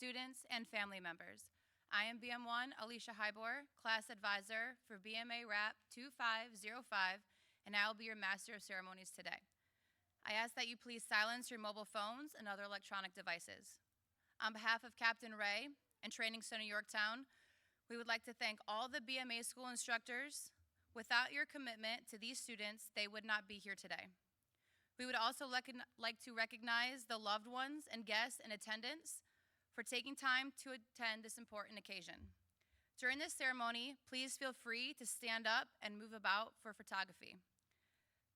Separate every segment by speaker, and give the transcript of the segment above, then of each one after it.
Speaker 1: students, and family members. I am BM1 Alicia Hybor, class advisor for BMA RAP 2505, and I will be your master of ceremonies today. I ask that you please silence your mobile phones and other electronic devices. On behalf of Captain Ray and Training Center Yorktown, we would like to thank all the BMA school instructors. Without your commitment to these students, they would not be here today. We would also like to recognize the loved ones and guests in attendance for taking time to attend this important occasion. During this ceremony, please feel free to stand up and move about for photography.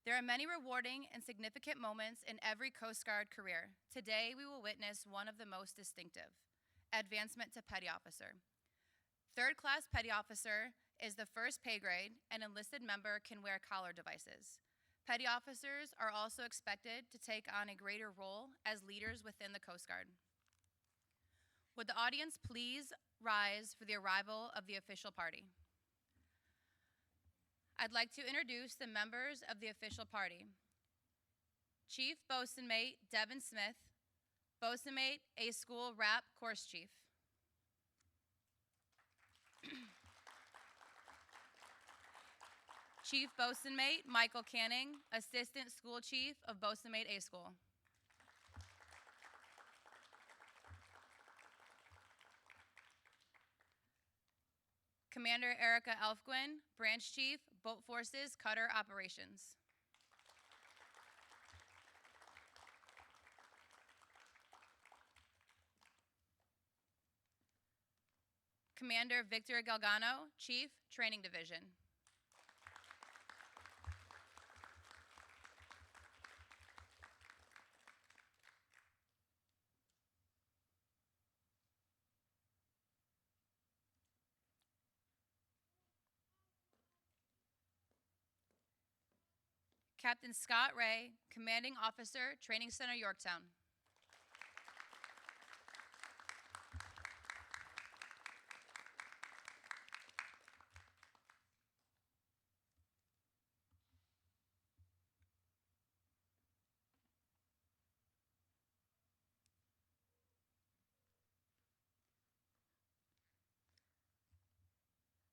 Speaker 1: There are many rewarding and significant moments in every Coast Guard career. Today, we will witness one of the most distinctive, advancement to Petty Officer. Third class Petty Officer is the first pay grade. An enlisted member can wear collar devices. Petty officers are also expected to take on a greater role as leaders within the Coast Guard. Would the audience please rise for the arrival of the official party? I'd like to introduce the members of the official party. Chief Bosun Mate Devin Smith, Bosun Mate A School RAP Course Chief. Chief Bosun Mate Michael Canning, Assistant School Chief of Bosun Mate A School. Commander Erica Elfgren, Branch Chief, Boat Forces Cutter Operations. Commander Victor Galgano, Chief, Training Division. Captain Scott Ray, Commanding Officer, Training Center, Yorktown.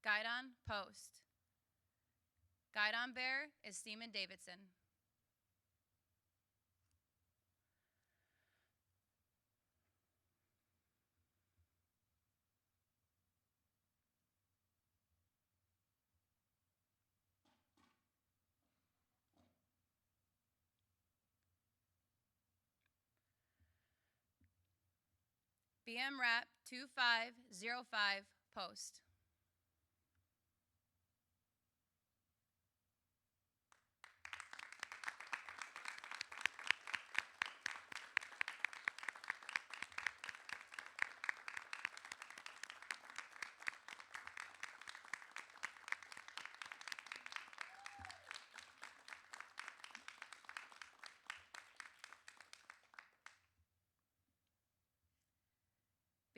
Speaker 1: Guidon Post. Guidon Bear is Seaman Davidson. BM RAP 2505 Post.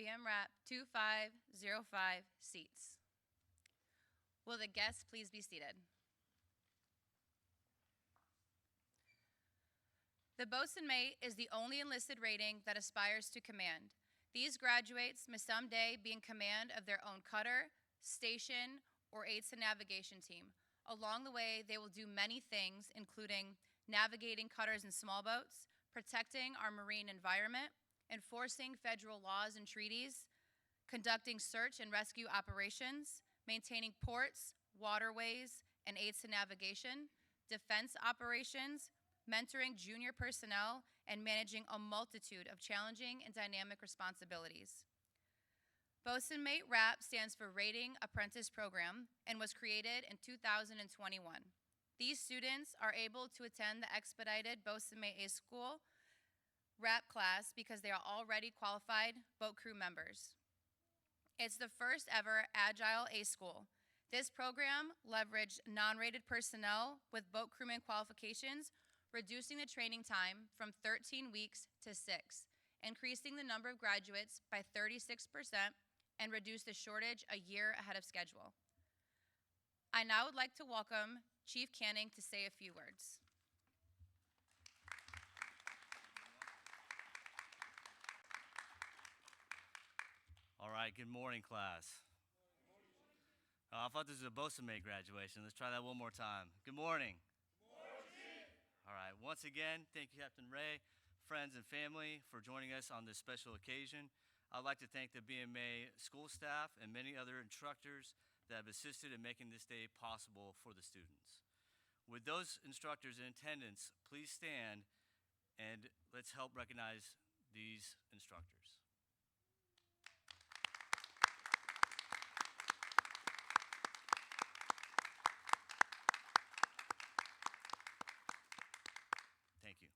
Speaker 1: BM RAP 2505 seats. Will the guests please be seated? The Bosun Mate is the only enlisted rating that aspires to command. These graduates may someday be in command of their own cutter, station, or aids to navigation team. Along the way, they will do many things, including navigating cutters and small boats, protecting our marine environment, enforcing federal laws and treaties, conducting search and rescue operations, maintaining ports, waterways, and aids to navigation, defense operations, mentoring junior personnel, and managing a multitude of challenging and dynamic responsibilities. Bosun Mate RAP stands for Rating Apprentice Program and was created in 2021. These students are able to attend the expedited Bosun Mate A School RAP class because they are already qualified boat crew members. It's the first ever Agile A School. This program leveraged non-rated personnel with boat crewman qualifications, reducing the training time from 13 weeks to 6, increasing the number of graduates by 36%, and reduced the shortage a year ahead of schedule. I now would like to welcome Chief Canning to say a few words.
Speaker 2: right, good morning, class. I thought this was a Bosa-Mate graduation. Let's try that one more time. Good morning. Good morning. All right, once again, thank you, Captain Ray, friends and family, for joining us on this special occasion. I'd like to thank the BMA school staff and many other instructors that have assisted in making this day possible for the students. With those instructors in attendance, please stand and let's help recognize these instructors. Thank you.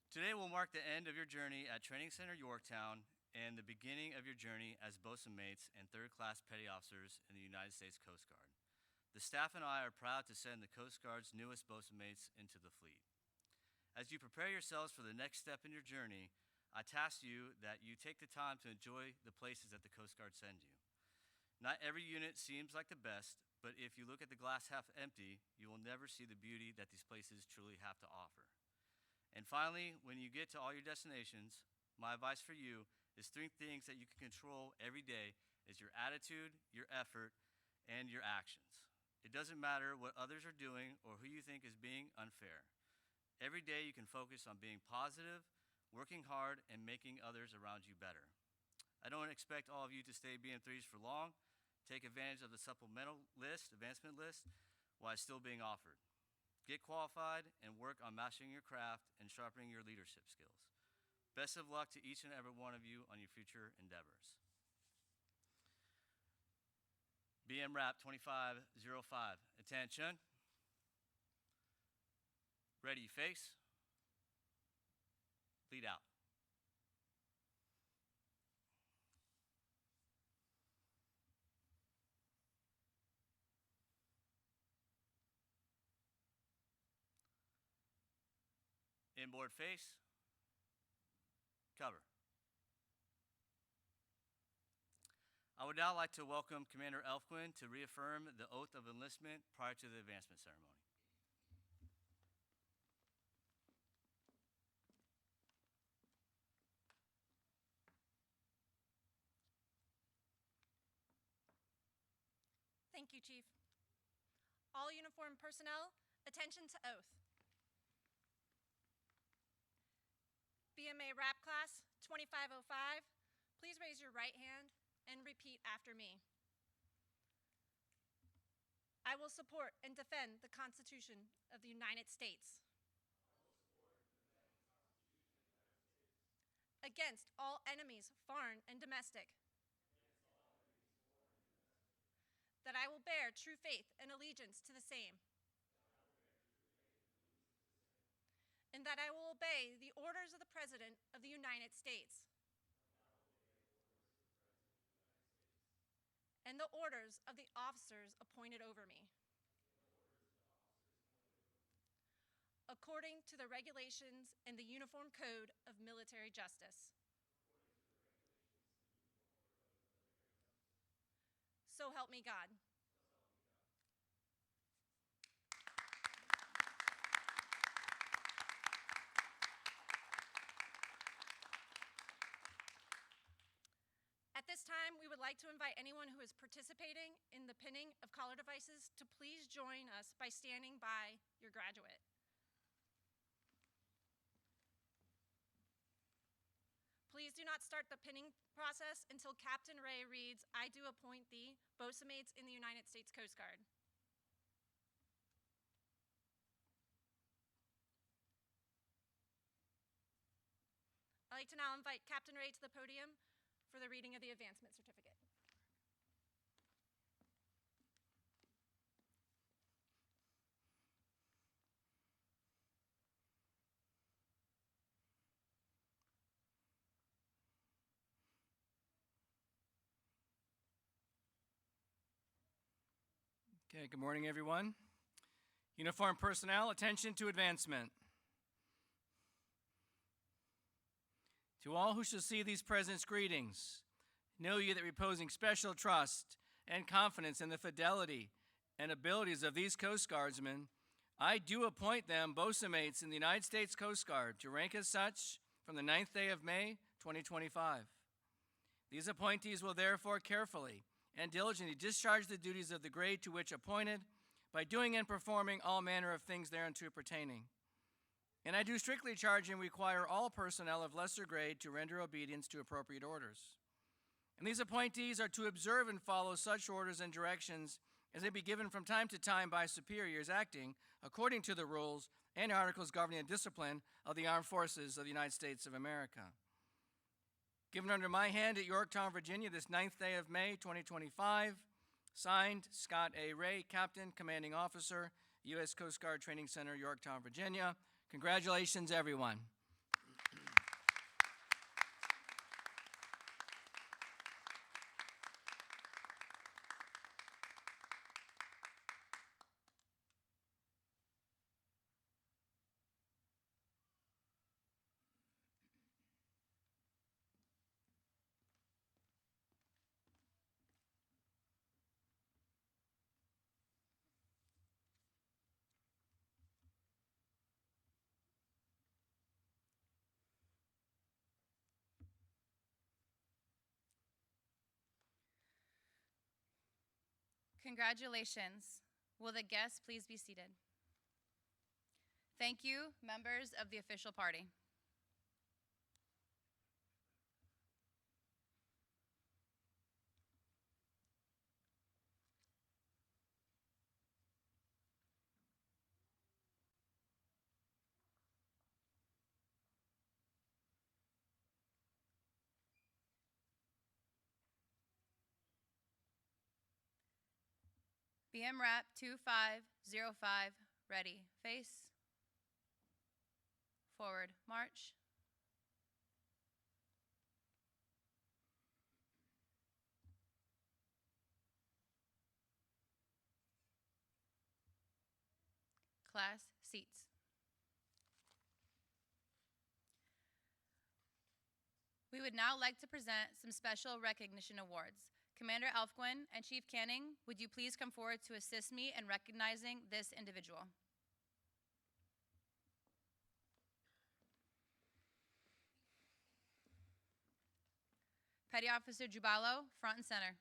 Speaker 2: Today will mark the end of your journey at Training Center Yorktown and the beginning of your journey as Bosa-Mates and third-class petty officers in the United States Coast Guard. The staff and I are proud to send the Coast Guard's newest Bosa-Mates into the fleet. As you prepare yourselves for the next step in your journey, I task you that you take the time to enjoy the places that the Coast Guard send you. Not every unit seems like the best, but if you look at the glass half empty, you will never see the beauty that these places truly have to offer. And finally, when you get to all your destinations, my advice for you is 3 things that you can control every day is your attitude, your effort, and your actions. It doesn't matter what others are doing or who you think is being unfair. Every day you can focus on being positive, working hard, and making others around you better. I don't expect all of you to stay BM3s for long. Take advantage of the supplemental list, advancement list, while it's still being offered. Get qualified and work on mastering your craft and sharpening your leadership skills. Best of luck to each and every one of you on your future endeavors. BM Rap 2505. Attention. Ready, face. Lead out. Inboard face. Cover. I would now like to welcome Commander Elfquin to reaffirm the oath of enlistment prior to the advancement ceremony.
Speaker 3: Thank you, Chief. All uniformed personnel, attention to oath. BMA RAP Class 2505, please raise your right hand and repeat after me. I will support and defend the Constitution of the United States against all enemies, foreign and domestic. That I will bear true faith and allegiance to the same. And that I will obey the orders of the President of the United States. And the orders of the officers appointed over me. According to the regulations and the Uniform Code of Military Justice. So help me God. At this time, we would like to invite anyone who is participating in the pinning of collar devices to please join us by standing by your graduate. Please do not start the pinning process until Captain Ray reads, "I do appoint thee, Bosa-Mates in the United States Coast Guard." I'd like to now invite Captain Ray to the podium for the reading of the advancement certificate.
Speaker 4: Okay, good morning, everyone. Uniformed personnel, attention to advancement. To all who shall see these presents, greetings. Know ye that reposing special trust and confidence in the fidelity and abilities of these Coast Guardsmen, I do appoint them Bosa-Mates in the United States Coast Guard to rank as such from the 9th day of May, 2025. These appointees will therefore carefully and diligently discharge the duties of the grade to which appointed by doing and performing all manner of things thereunto pertaining. And I do strictly charge and require all personnel of lesser grade to render obedience to appropriate orders. And these appointees are to observe and follow such orders and directions as may be given from time to time by superiors acting according to the rules and articles governing the discipline of the armed forces of the United States of America. Given under my hand at Yorktown, Virginia, this 9th day of May, 2025, signed, Scott A. Ray, Captain, Commanding Officer, U.S. Coast Guard Training Center, Yorktown, Virginia. Congratulations, everyone.
Speaker 1: Congratulations. Will the guests please be seated? Thank you, members of the official party. BM Rap 2505, ready, face, forward, march. Class, seats. We would now like to present some special recognition awards. Commander Elfquin and Chief Canning, would you please come forward to assist me in recognizing this individual? Petty Officer Jubalo, front and center.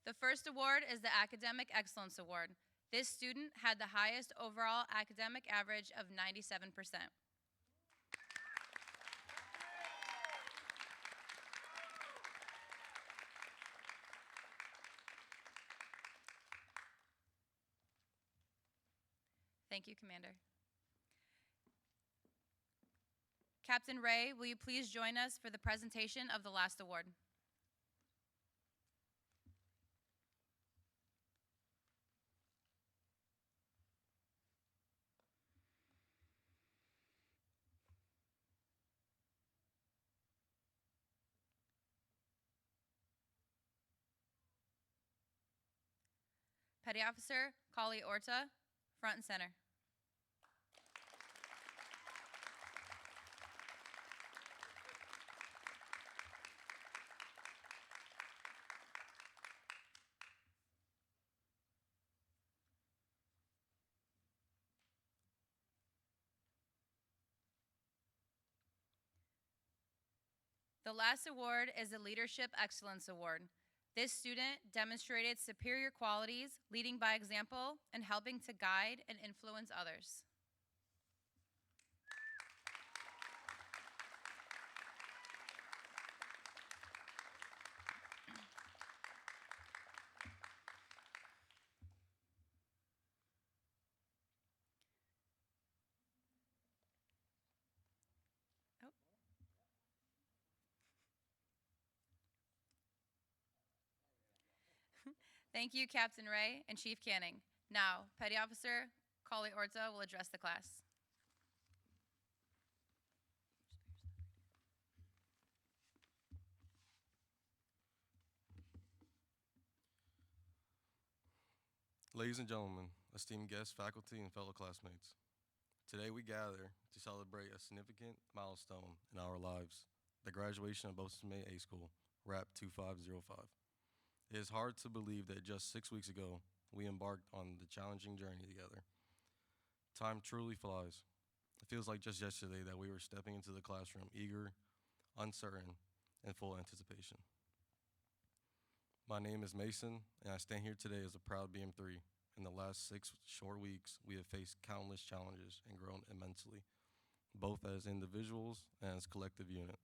Speaker 1: The first award is the Academic Excellence Award. This student had the highest overall academic average of 97%. Thank you, Commander. Captain Ray, will you please join us for the presentation of the last award? Petty Officer Kali Orta, front and center. The last award is the Leadership Excellence Award. This student demonstrated superior qualities, leading by example, and helping to guide and influence others. Thank you, Captain Ray and Chief Canning. Now, Petty Officer Kali Orta will address the class.
Speaker 5: Ladies and gentlemen, esteemed guests, faculty, and fellow classmates, today we gather to celebrate a significant milestone in our lives, the graduation of Bozeman May A School, RAP 2505. It is hard to believe that just 6 weeks ago, we embarked on the challenging journey together. Time truly flies. It feels like just yesterday that we were stepping into the classroom, eager, uncertain, and full anticipation. My name is Mason, and I stand here today as a proud BM3. In the last 6 short weeks, we have faced countless challenges and grown immensely, both as individuals and as a collective unit.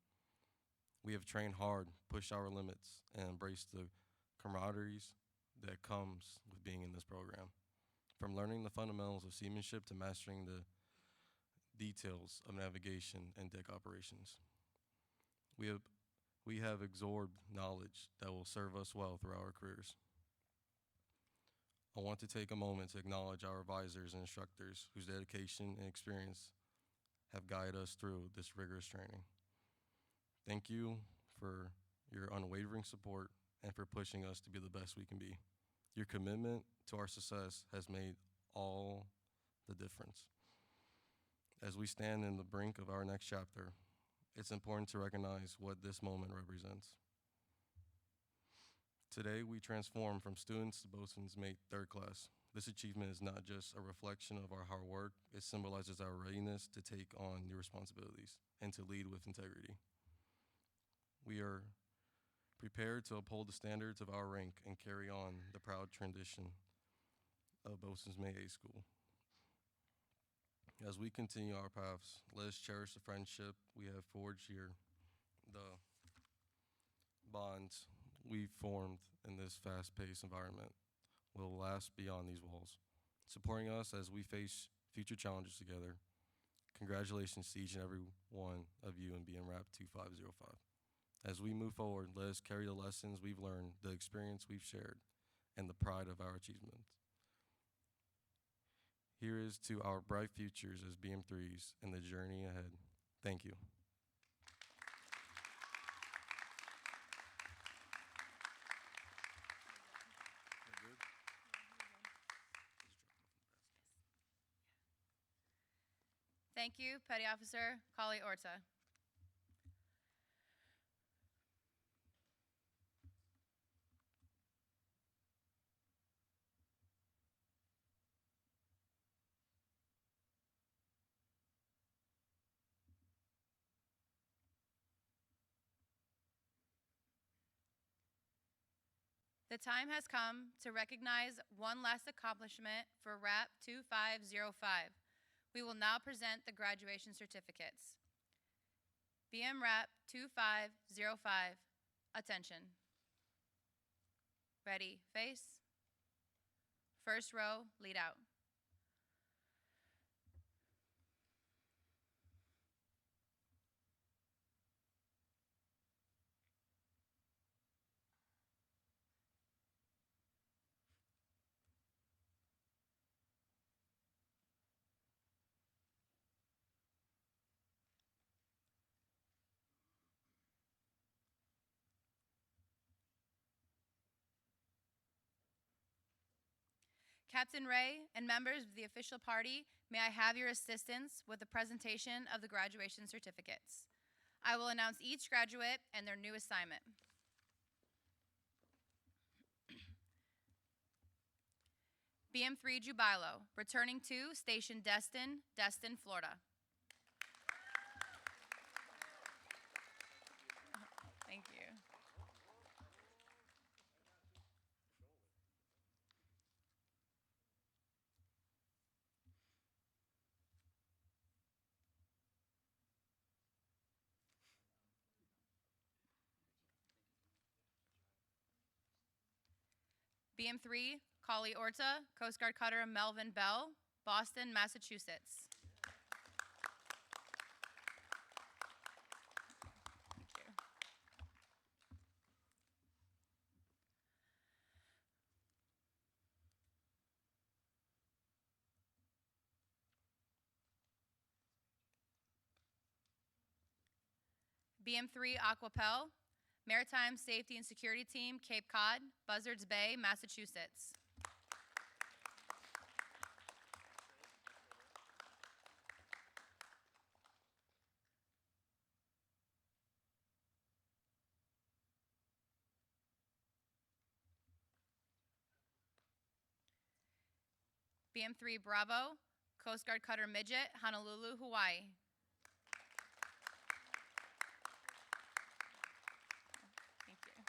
Speaker 5: We have trained hard, pushed our limits, and embraced the camaraderie that comes with being in this program. From learning the fundamentals of seamanship to mastering the details of navigation and deck operations. We have absorbed knowledge that will serve us well throughout our careers. I want to take a moment to acknowledge our advisors and instructors whose dedication and experience have guided us through this rigorous training. Thank you for your unwavering support and for pushing us to be the best we can be. Your commitment to our success has made all the difference. As we stand in the brink of our next chapter, it's important to recognize what this moment represents. Today, we transform from students to Bozeman's Mate third class. This achievement is not just a reflection of our hard work, it symbolizes our readiness to take on new responsibilities and to lead with integrity. We are prepared to uphold the standards of our rank and carry on the proud tradition of Bozeman's May A School. As we continue our paths, let us cherish the friendship we have forged here, the bonds we've formed in this fast-paced environment will last beyond these walls, supporting us as we face future challenges together. Congratulations to each and every one of you in BM RAP 2505. As we move forward, let us carry the lessons we've learned, the experience we've shared, and the pride of our achievements. Here is to our bright futures as BM3s and the journey ahead. Thank you.
Speaker 1: Thank you, Petty Officer Kali Orta. The time has come to recognize one last accomplishment for RAP 2505. We will now present the graduation certificates. BM RAP 2505, attention. Ready, face. First row, lead out. Captain Ray and members of the official party, may I have your assistance with the presentation of the graduation certificates. I will announce each graduate and their new assignment. BM3 Jubilo, returning to Station Destin, Florida. Thank you. BM3, Kali Orta, Coast Guard Cutter Melvin Bell, Boston, Massachusetts. Thank you. BM3, Aquapel, Maritime Safety and Security Team, Cape Cod, Buzzards Bay, Massachusetts. BM3 Bravo, Coast Guard Cutter Midget, Honolulu, Hawaii. Thank you.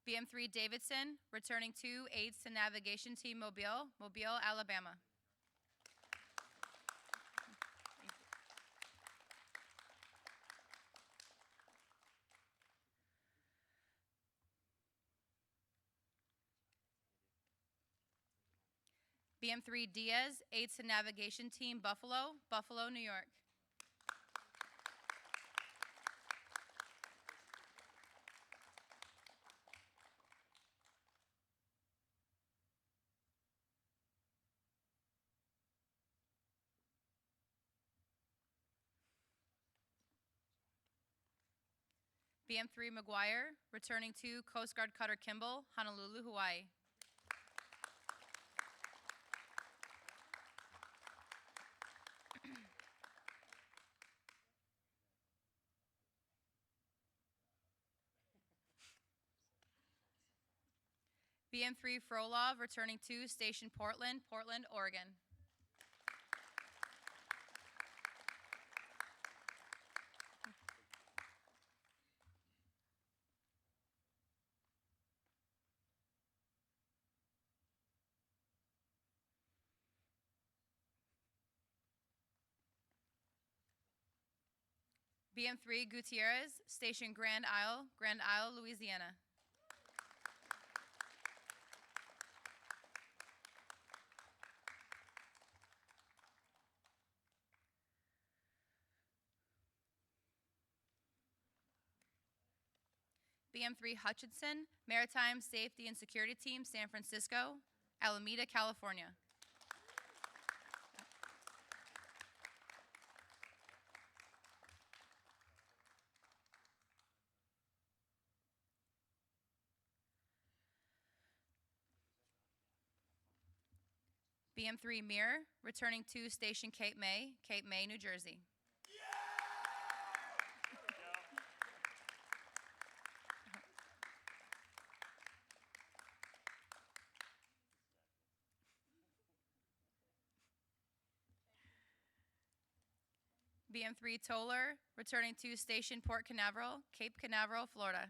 Speaker 1: BM3 Davidson, returning to Aids to Navigation Team Mobile, Mobile, Alabama. BM3 Diaz, Aids to Navigation Team Buffalo, Buffalo, New York. BM3 McGuire, returning to Coast Guard Cutter Kimball, Honolulu, Hawaii. BM3 Frolov, returning to Station Portland, Portland, Oregon. BM3 Gutierrez, Station Grand Isle, Louisiana. BM3 Hutchinson, Maritime Safety and Security Team, San Francisco, Alameda, California. BM3 Mir, returning to Station Cape May, New Jersey. BM3 Toller, returning to Station Port Canaveral, Cape Canaveral, Florida.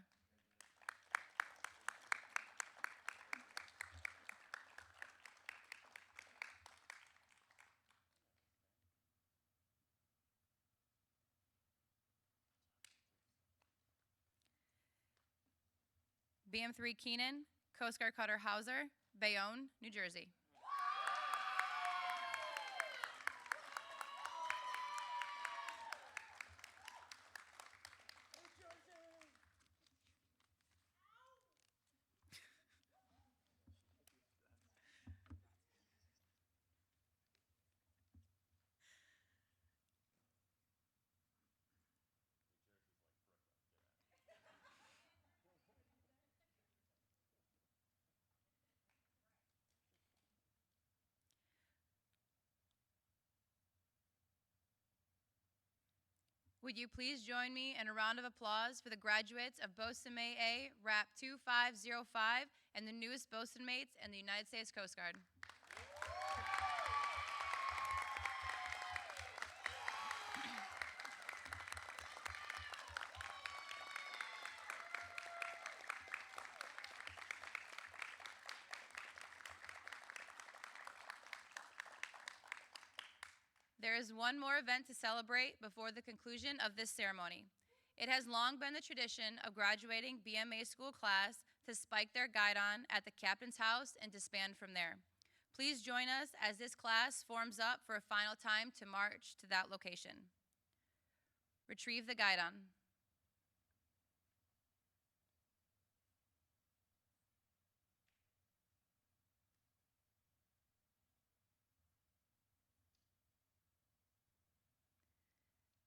Speaker 1: BM3 Keenan, Coast Guard Cutter Hauser, Bayonne, New Jersey. Would you please join me in a round of applause for the graduates of Bosun May A, RAP 2505, and the newest Bosun mates in the United States Coast Guard. There is one more event to celebrate before the conclusion of this ceremony. It has long been the tradition of graduating BMA school class to spike their guidon at the captain's house and disband from there. Please join us as this class forms up for a final time to march to that location. Retrieve the guidon.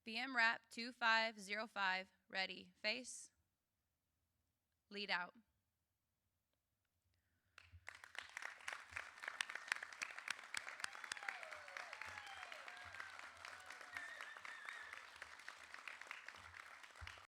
Speaker 1: BM RAP 2505, ready, face, lead out.